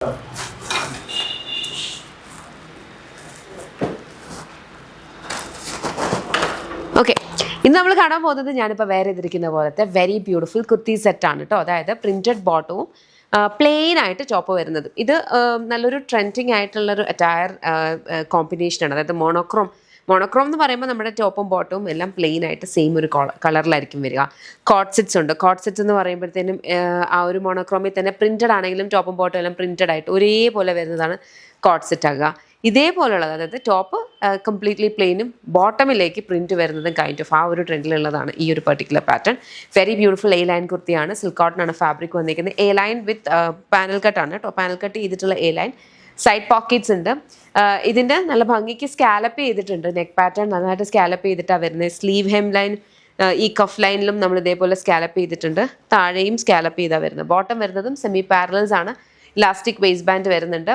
Okay, ഇന്ന് നമ്മൾ കാണാൻ പോകുന്നത് ഞാനിപ്പോൾ വേറെ ഇതിരിക്കുന്ന പോലത്തെ വെരി ബ്യൂട്ടിഫുൾ കുർത്തി സെറ്റാണ് കേട്ടോ. അതായത് പ്രിൻറ്റഡ് ബോട്ടവും പ്ലെയിൻ ആയിട്ട് ടോപ്പ് വരുന്നത്. ഇത് നല്ലൊരു ട്രെൻഡിങ് ആയിട്ടുള്ളൊരു അറ്റയർ കോമ്പിനേഷനാണ്. അതായത് മോണോക്രോം എന്ന് പറയുമ്പോൾ നമ്മുടെ ടോപ്പും ബോട്ടവും എല്ലാം പ്ലെയിൻ ആയിട്ട് സെയിം ഒരു കളറിലായിരിക്കും വരിക. കോട്ട് സെറ്റ്സ് ഉണ്ട്. കോട്ട് സെറ്റ്സ് എന്ന് പറയുമ്പോഴത്തേനും ആ ഒരു മോണോക്രോമിൽ തന്നെ പ്രിൻറ്റഡ് ആണെങ്കിലും ടോപ്പും ബോട്ടും എല്ലാം പ്രിൻറ്റഡ് ആയിട്ട് ഒരേപോലെ വരുന്നതാണ് കോട്ട് സെറ്റ് ആകുക. ഇതേപോലെയുള്ളത്, അതായത് ടോപ്പ് കംപ്ലീറ്റ്ലി പ്ലെയിനും ബോട്ടമിലേക്ക് പ്രിൻറ്റ് വരുന്നതും കൈൻഡ് ഓഫ് ആ ഒരു ട്രെൻഡിലുള്ളതാണ് ഈ ഒരു particular pattern. Very beautiful A line കുർത്തിയാണ്. സിൽക്ക് കോട്ടൺ ആണ് ഫാബ്രിക് വന്നിരിക്കുന്നത്. എ ലൈൻ വിത്ത് പാനൽ കട്ടാണ് കേട്ടോ. പാനൽ കട്ട് ചെയ്തിട്ടുള്ള എ ലൈൻ. സൈഡ് പോക്കറ്റ്സ് ഉണ്ട്. ഇതിൻ്റെ നല്ല ഭംഗിക്ക് സ്കാലപ്പ് ചെയ്തിട്ടുണ്ട്. നെക്ക് പാറ്റേൺ നന്നായിട്ട് സ്കാലപ്പ് ചെയ്തിട്ടാണ് വരുന്നത്. സ്ലീവ് ഹെം ലൈൻ ഈ കഫ് ലൈനിലും നമ്മൾ ഇതേപോലെ സ്കാലപ്പ് ചെയ്തിട്ടുണ്ട്. താഴെയും സ്കാലപ്പ് ചെയ്താണ് വരുന്നത്. ബോട്ടം വരുന്നതും സെമി പാരലൽസ് ആണ്. ഇലാസ്റ്റിക് വേസ്റ്റ് ബാൻഡ് വരുന്നുണ്ട്.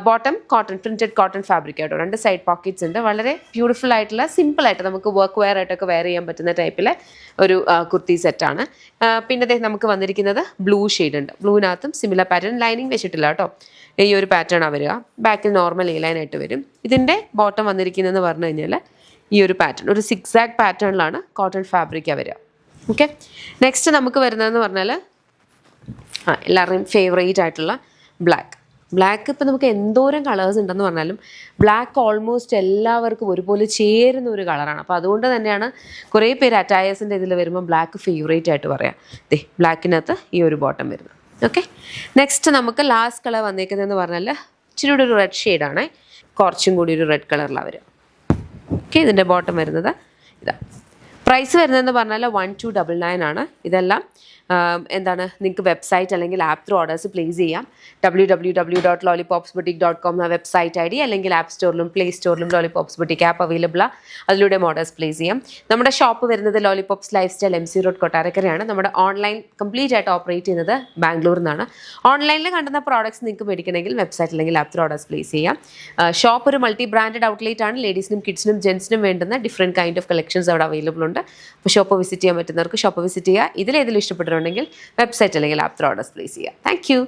Bottom cotton, printed cotton fabric ആയിട്ടോ. 2 സൈഡ് പോക്കറ്റ്സ് ഉണ്ട്. വളരെ ബ്യൂട്ടിഫുൾ ആയിട്ടുള്ള സിമ്പിളായിട്ട് നമുക്ക് വർക്ക് വെയർ ആയിട്ടൊക്കെ വെയർ ചെയ്യാൻ പറ്റുന്ന ടൈപ്പിലെ ഒരു കുർത്തി സെറ്റാണ്. പിന്നെ നമുക്ക് വന്നിരിക്കുന്നത് ബ്ലൂ ഷെയ്ഡ് ഉണ്ട്. ബ്ലൂവിനകത്തും സിമിലർ പാറ്റേൺ, ലൈനിങ് വെച്ചിട്ടില്ല കേട്ടോ. ഈ ഒരു പാറ്റേൺ വരിക. ബാക്കിൽ നോർമൽ എ ലൈൻ ആയിട്ട് വരും. ഇതിൻ്റെ ബോട്ടം വന്നിരിക്കുന്നതെന്ന് പറഞ്ഞു കഴിഞ്ഞാൽ ഈ ഒരു പാറ്റേൺ, ഒരു സിക്സാക് പാറ്റേണിലാണ് കോട്ടൺ ഫാബ്രിക്കാണ് വരിക. ഓക്കെ, നെക്സ്റ്റ് നമുക്ക് വരുന്നതെന്ന് പറഞ്ഞാൽ എല്ലാവരുടെയും ഫേവറേറ്റ് ആയിട്ടുള്ള ബ്ലാക്ക്. ഇപ്പോൾ നമുക്ക് എന്തോരം കളേഴ്സ് ഉണ്ടെന്ന് പറഞ്ഞാലും ബ്ലാക്ക് ഓൾമോസ്റ്റ് എല്ലാവർക്കും ഒരുപോലെ ചേരുന്ന ഒരു കളറാണ്. അപ്പോൾ അതുകൊണ്ട് തന്നെയാണ് കുറേ പേര് അറ്റയേഴ്സിൻ്റെ ഇതിൽ വരുമ്പോൾ ബ്ലാക്ക് ഫേവറേറ്റ് ആയിട്ട് പറയാം. ബ്ലാക്കിനകത്ത് ഈ ഒരു ബോട്ടം വരുന്നത്. ഓക്കെ, നെക്സ്റ്റ് നമുക്ക് ലാസ്റ്റ് കളർ വന്നേക്കുന്നതെന്ന് പറഞ്ഞാൽ ഇച്ചിരി കൂടി ഒരു റെഡ് ഷെയ്ഡാണ്. കുറച്ചും കൂടി ഒരു റെഡ് കളറിലാണ് വരിക. ഓക്കെ, ഇതിൻ്റെ ബോട്ടം വരുന്നത് ഇതാ. പ്രൈസ് വരുന്നതെന്ന് പറഞ്ഞാൽ 1299 ആണ്. ഇതെല്ലാം എന്താണ്, നിങ്ങൾക്ക് വെബ്സൈറ്റ് അല്ലെങ്കിൽ ആപ്പ് ത്രൂ ഓർഡേഴ്സ് പ്ലേസ് ചെയ്യാം. www.lollipopsboutique.com എന്ന വെബ്സൈറ്റ് ഐ ഡി, അല്ലെങ്കിൽ ആപ്പ് സ്റ്റോറിലും പ്ലേ സ്റ്റോറിലും ലോലിപോപ്സ് ബുട്ടീക്ക് ആപ്പ് അവൈലബിൾ ആണ്. അതിലൂടെ ഓർഡേഴ്സ് പ്ലേസ് ചെയ്യാം. നമ്മുടെ ഷോപ്പ് വരുന്നത് Lollipops lifestyle MC road കൊട്ടാരക്കരയാണ്. നമ്മുടെ ഓൺലൈൻ കംപ്ലീറ്റ് ആയിട്ട് ഓപ്പറേറ്റ് ചെയ്യുന്നത് ബാംഗ്ലൂരിൽ നിന്നാണ്. ഓൺലൈനിൽ കണ്ടുന്ന പ്രോഡക്ട്സ് നിങ്ങൾക്ക് മേടിക്കണമെങ്കിൽ വെബ്സൈറ്റ് അല്ലെങ്കിൽ ആപ്പ് ത്രൂ ഓർഡേഴ്സ് പ്ലേസ് ചെയ്യാം. ഷോപ്പ് ഒരു മൾട്ടി ബ്രാൻഡഡ് ഔട്ട്ലെറ്റ് ആണ്. ലേഡീസിനും കിഡ്സിനും ജെൻസിനും വേണ്ടുന്ന ഡിഫറെൻറ്റ് കൈൻഡ് ഓഫ് കളക്ഷൻസ് അവിടെ അവൈലബിൾ ഉണ്ട്. അപ്പോൾ ഷോപ്പ് വിസിറ്റ് ചെയ്യാൻ പറ്റുന്നവർക്ക് ഷോപ്പ് വിസിറ്റ് ചെയ്യുക. ഇതിലേതിലും ഇഷ്ടപ്പെട്ടിട്ടുണ്ടെങ്കിൽ വെബ്സൈറ്റ് അല്ലെങ്കിൽ ആപ്പ് ത്രൂ ഓർഡേഴ്സ് പ്ലേസ് ചെയ്യുക. Thank you.